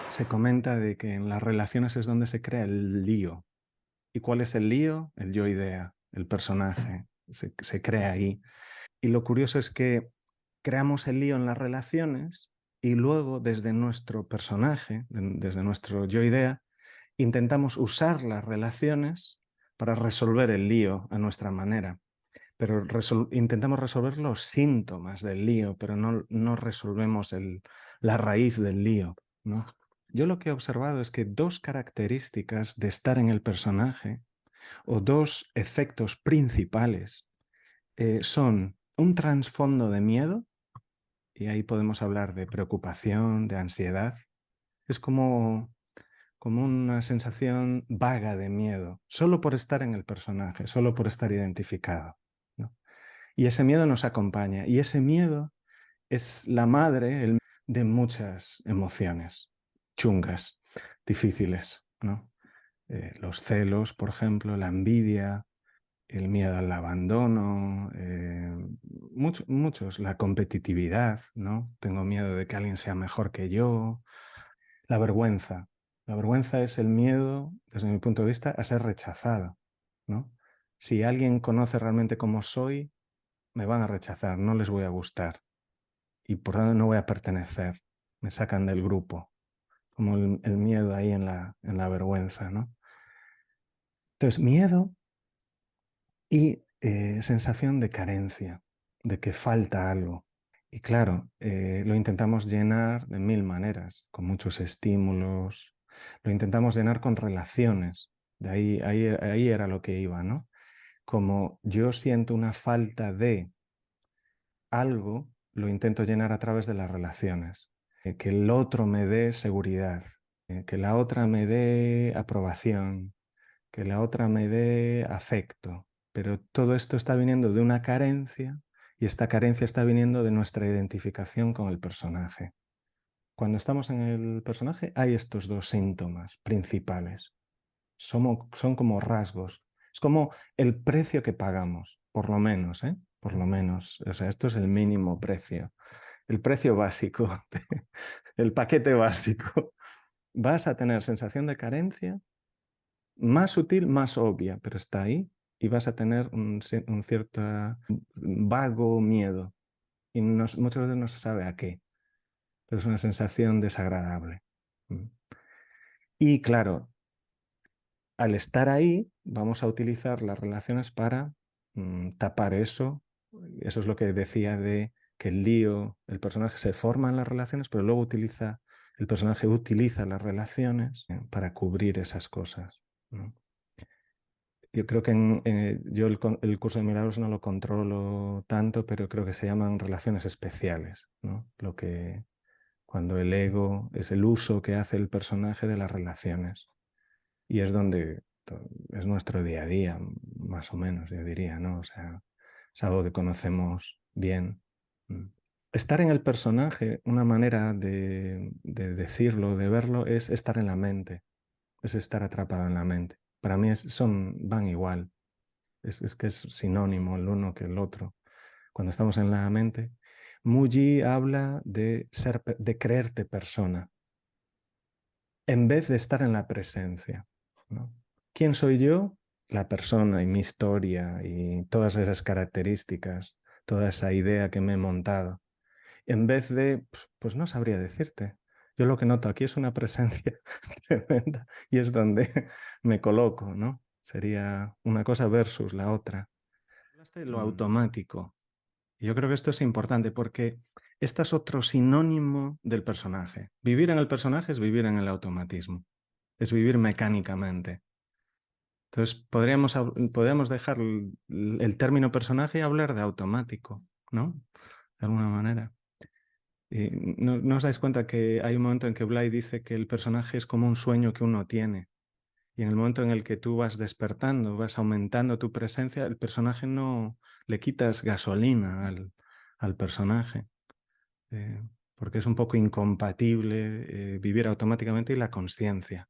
Se comenta de que en las relaciones es donde se crea el lío. ¿Y cuál es el lío? El yo-idea, el personaje. Se crea ahí. Y lo curioso es que creamos el lío en las relaciones y luego desde nuestro personaje, desde nuestro yo-idea, intentamos usar las relaciones para resolver el lío a nuestra manera. Pero intentamos resolver los síntomas del lío, pero no resolvemos la raíz del lío, ¿no? Yo lo que he observado es que dos características de estar en el personaje o dos efectos principales son un trasfondo de miedo, y ahí podemos hablar de preocupación, de ansiedad. Es como una sensación vaga de miedo, solo por estar en el personaje, solo por estar identificado, ¿no? Y ese miedo nos acompaña, y ese miedo es la madre de muchas emociones chungas, difíciles, ¿no? Los celos, por ejemplo, la envidia, el miedo al abandono, muchos, la competitividad, ¿no? Tengo miedo de que alguien sea mejor que yo, la vergüenza. La vergüenza es el miedo, desde mi punto de vista, a ser rechazado, ¿no? Si alguien conoce realmente cómo soy, me van a rechazar, no les voy a gustar y por tanto no voy a pertenecer, me sacan del grupo, como el miedo ahí en la vergüenza, ¿no? Entonces, miedo y sensación de carencia, de que falta algo. Y claro, lo intentamos llenar de mil maneras, con muchos estímulos, lo intentamos llenar con relaciones, ahí era lo que iba, ¿no? Como yo siento una falta de algo, lo intento llenar a través de las relaciones. Que el otro me dé seguridad, que la otra me dé aprobación, que la otra me dé afecto. Pero todo esto está viniendo de una carencia y esta carencia está viniendo de nuestra identificación con el personaje. Cuando estamos en el personaje hay estos dos síntomas principales. Son como rasgos. Es como el precio que pagamos, por lo menos, ¿eh? Por lo menos. O sea, esto es el mínimo precio. El precio básico, el paquete básico. Vas a tener sensación de carencia más sutil, más obvia, pero está ahí y vas a tener un cierto vago miedo y muchas veces no se sabe a qué, pero es una sensación desagradable. Y claro, al estar ahí, vamos a utilizar las relaciones para tapar eso. Eso es lo que decía de que el lío, el personaje se forma en las relaciones, pero luego el personaje utiliza las relaciones para cubrir esas cosas, ¿no? Yo creo que yo el curso de milagros no lo controlo tanto, pero creo que se llaman relaciones especiales, ¿no? Cuando el ego es el uso que hace el personaje de las relaciones. Y es donde es nuestro día a día, más o menos, yo diría, ¿no? O sea, es algo que conocemos bien. Mm. Estar en el personaje, una manera de decirlo, de verlo, es estar en la mente, es estar atrapado en la mente. Para mí van igual, es que es sinónimo el uno que el otro. Cuando estamos en la mente, Muji habla de creerte persona, en vez de estar en la presencia, ¿no? ¿Quién soy yo? La persona y mi historia y todas esas características, toda esa idea que me he montado. En vez de, pues no sabría decirte. Yo lo que noto aquí es una presencia tremenda y es donde me coloco, ¿no? Sería una cosa versus la otra. Hablaste de lo automático. Yo creo que esto es importante porque este es otro sinónimo del personaje. Vivir en el personaje es vivir en el automatismo, es vivir mecánicamente. Entonces, podríamos dejar el término personaje y hablar de automático, ¿no? De alguna manera. Y no os dais cuenta que hay un momento en que Bly dice que el personaje es como un sueño que uno tiene. Y en el momento en el que tú vas despertando, vas aumentando tu presencia, el personaje no le quitas gasolina al personaje. eh, Porque es un poco incompatible vivir automáticamente y la consciencia.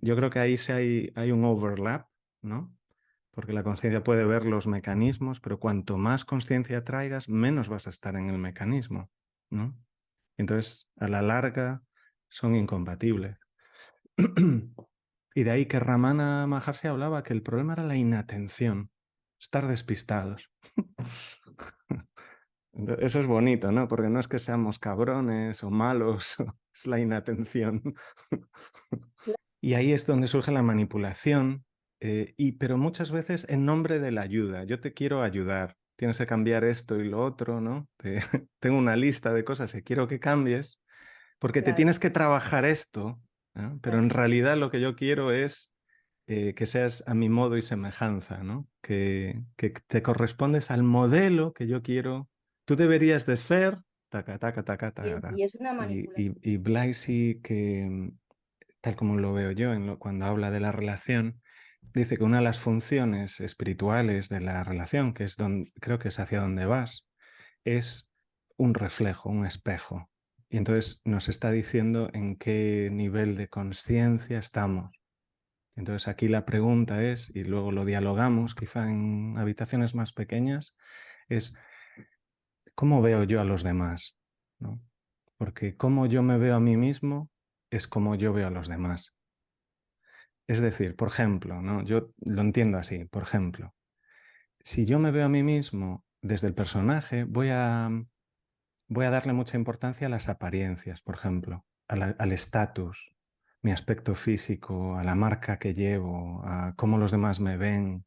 Yo creo que ahí sí hay un overlap, ¿no? Porque la consciencia puede ver los mecanismos, pero cuanto más consciencia traigas, menos vas a estar en el mecanismo, ¿no? Entonces, a la larga, son incompatibles. Y de ahí que Ramana Maharshi hablaba que el problema era la inatención, estar despistados. Eso es bonito, ¿no? Porque no es que seamos cabrones o malos, es la inatención. Y ahí es donde surge la manipulación, pero muchas veces en nombre de la ayuda. Yo te quiero ayudar, tienes que cambiar esto y lo otro, ¿no? Tengo una lista de cosas que quiero que cambies, porque te Claro. tienes que trabajar esto, ¿no? Pero en realidad lo que yo quiero es que seas a mi modo y semejanza, ¿no? Que te correspondes al modelo que yo quiero. Tú deberías de ser, taca, taca, taca, taca, taca. Y es una manipulación. Y Blasey, que tal como lo veo yo cuando habla de la relación, dice que una de las funciones espirituales de la relación, que es donde, creo que es hacia donde vas, es un reflejo, un espejo. Y entonces nos está diciendo en qué nivel de conciencia estamos. Entonces aquí la pregunta es, y luego lo dialogamos quizá en habitaciones más pequeñas, es ¿cómo veo yo a los demás? ¿No? Porque cómo yo me veo a mí mismo es como yo veo a los demás. Es decir, por ejemplo, ¿no? Yo lo entiendo así, por ejemplo, si yo me veo a mí mismo desde el personaje, voy a darle mucha importancia a las apariencias, por ejemplo, al estatus, mi aspecto físico, a la marca que llevo, a cómo los demás me ven,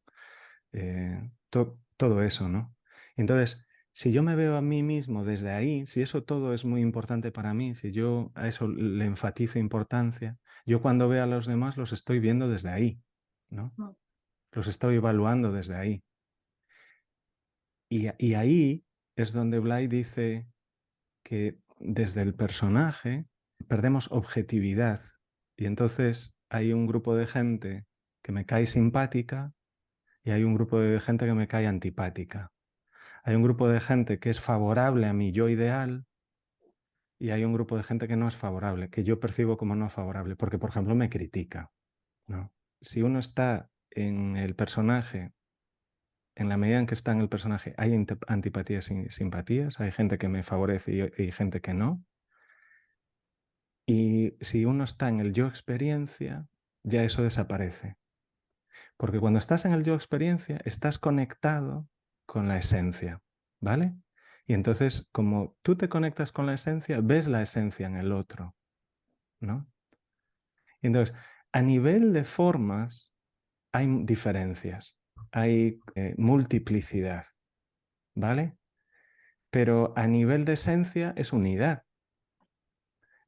todo eso, ¿no? Entonces, si yo me veo a mí mismo desde ahí, si eso todo es muy importante para mí, si yo a eso le enfatizo importancia, yo cuando veo a los demás los estoy viendo desde ahí, ¿no? Mm. Los estoy evaluando desde ahí. Y ahí es donde Bly dice que desde el personaje perdemos objetividad y entonces hay un grupo de gente que me cae simpática y hay un grupo de gente que me cae antipática. Hay un grupo de gente que es favorable a mi yo ideal y hay un grupo de gente que no es favorable, que yo percibo como no favorable, porque por ejemplo me critica, ¿no? Si uno está en el personaje, en la medida en que está en el personaje, hay antipatías y simpatías, hay gente que me favorece y gente que no. Y si uno está en el yo experiencia, ya eso desaparece. Porque cuando estás en el yo experiencia, estás conectado con la esencia, ¿vale? Y entonces, como tú te conectas con la esencia, ves la esencia en el otro, ¿no? Y entonces, a nivel de formas, hay diferencias, hay multiplicidad, ¿vale? Pero a nivel de esencia es unidad.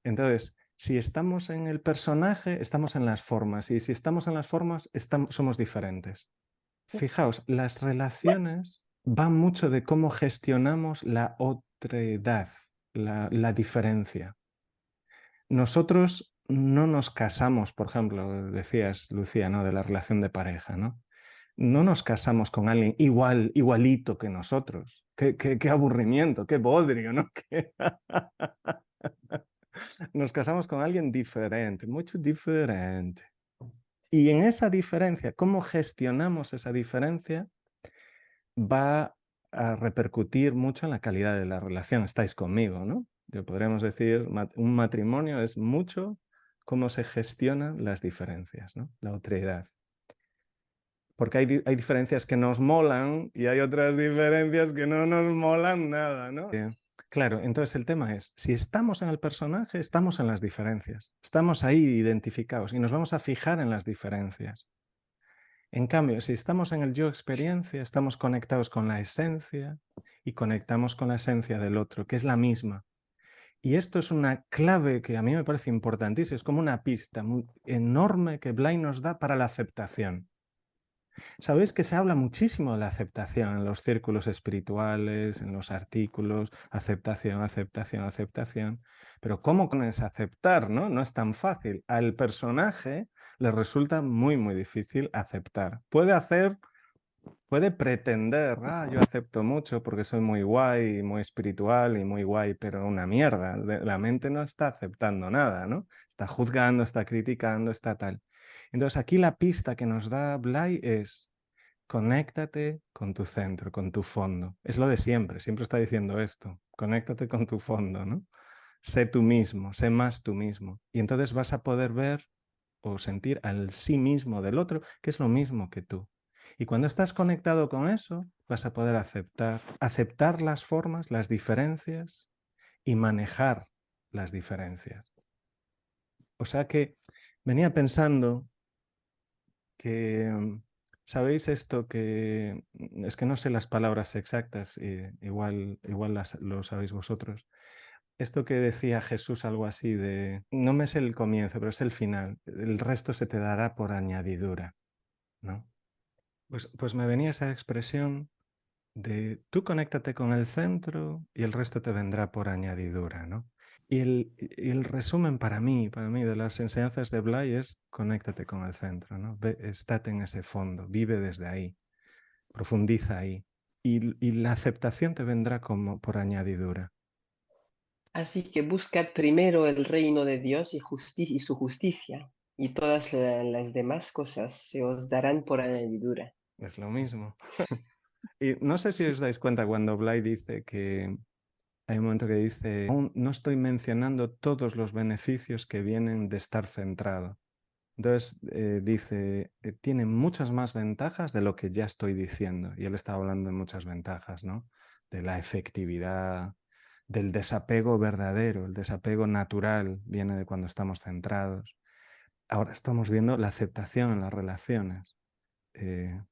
Entonces, si estamos en el personaje, estamos en las formas, y si estamos en las formas, somos diferentes. Fijaos, las relaciones van mucho de cómo gestionamos la otredad, la diferencia. Nosotros no nos casamos, por ejemplo, decías, Lucía, ¿no? De la relación de pareja, ¿no? No nos casamos con alguien igualito que nosotros. Qué aburrimiento, qué bodrio, ¿no? Nos casamos con alguien diferente, mucho diferente. Y en esa diferencia, ¿cómo gestionamos esa diferencia? Va a repercutir mucho en la calidad de la relación. Estáis conmigo, ¿no? Podríamos decir, un matrimonio es mucho cómo se gestionan las diferencias, ¿no? La otredad. Porque hay diferencias que nos molan y hay otras diferencias que no nos molan nada, ¿no? Claro, entonces el tema es, si estamos en el personaje, estamos en las diferencias. Estamos ahí identificados y nos vamos a fijar en las diferencias. En cambio, si estamos en el yo experiencia, estamos conectados con la esencia y conectamos con la esencia del otro, que es la misma. Y esto es una clave que a mí me parece importantísima, es como una pista muy enorme que Blay nos da para la aceptación. Sabéis que se habla muchísimo de la aceptación en los círculos espirituales, en los artículos, aceptación, aceptación, aceptación. Pero ¿cómo con ese aceptar, no? No es tan fácil. Al personaje le resulta muy, muy difícil aceptar. Puede pretender, yo acepto mucho porque soy muy guay, muy espiritual y muy guay, pero una mierda. La mente no está aceptando nada, ¿no? Está juzgando, está criticando, está tal. Entonces aquí la pista que nos da Blay es conéctate con tu centro, con tu fondo. Es lo de siempre, siempre está diciendo esto. Conéctate con tu fondo, ¿no? sé tú mismo, sé más tú mismo. Y entonces vas a poder ver o sentir al sí mismo del otro, que es lo mismo que tú. Y cuando estás conectado con eso, vas a poder aceptar las formas, las diferencias y manejar las diferencias. O sea que venía pensando que, ¿sabéis esto que es que no sé las palabras exactas, igual lo sabéis vosotros? Esto que decía Jesús, algo así de, no me es el comienzo, pero es el final, el resto se te dará por añadidura, ¿no? Pues me venía esa expresión de tú conéctate con el centro y el resto te vendrá por añadidura, ¿no? Y el resumen para mí de las enseñanzas de Blay es conéctate con el centro, ¿no? Estate en ese fondo, vive desde ahí, profundiza ahí. Y la aceptación te vendrá como por añadidura. Así que buscad primero el reino de Dios y su justicia, y todas las demás cosas se os darán por añadidura. Es lo mismo. Y no sé si os dais cuenta cuando Blay dice que hay un momento que dice, aún no estoy mencionando todos los beneficios que vienen de estar centrado. Entonces dice, tiene muchas más ventajas de lo que ya estoy diciendo. Y él está hablando de muchas ventajas, ¿no? De la efectividad, del desapego verdadero, el desapego natural viene de cuando estamos centrados. Ahora estamos viendo la aceptación en las relaciones.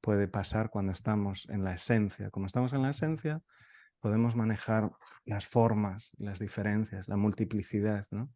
Puede pasar cuando estamos en la esencia. Como estamos en la esencia, podemos manejar las formas, las diferencias, la multiplicidad, ¿no?